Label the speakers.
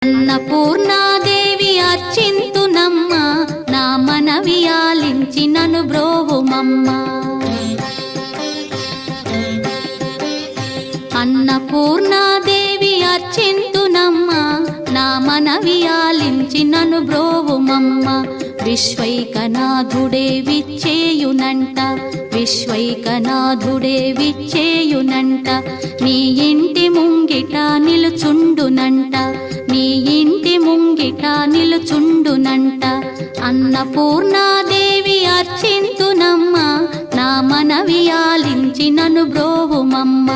Speaker 1: అన్నపూర్ణాదేవి అర్చింతునమ్మ, నా మనవి ఆలించి నను బ్రోవుమమ్మ. అన్నపూర్ణాదేవి అర్చింతునమ్మ, నా మనవి ఆలించి నను బ్రోవుమమ్మ. విశ్వైకనాథుడే విచ్చేయునంట, విశ్వైకనాథుడే విచ్చేయునంట. నీ ఇంటి ముంగిట నిలుచుండునంట, నీ ఇంటి ముంగిట నిలుచుండునంట. అన్నపూర్ణాదేవి అర్చింతునమ్మ, నా మనవి ఆలించి నను బ్రోవుమమ్మ.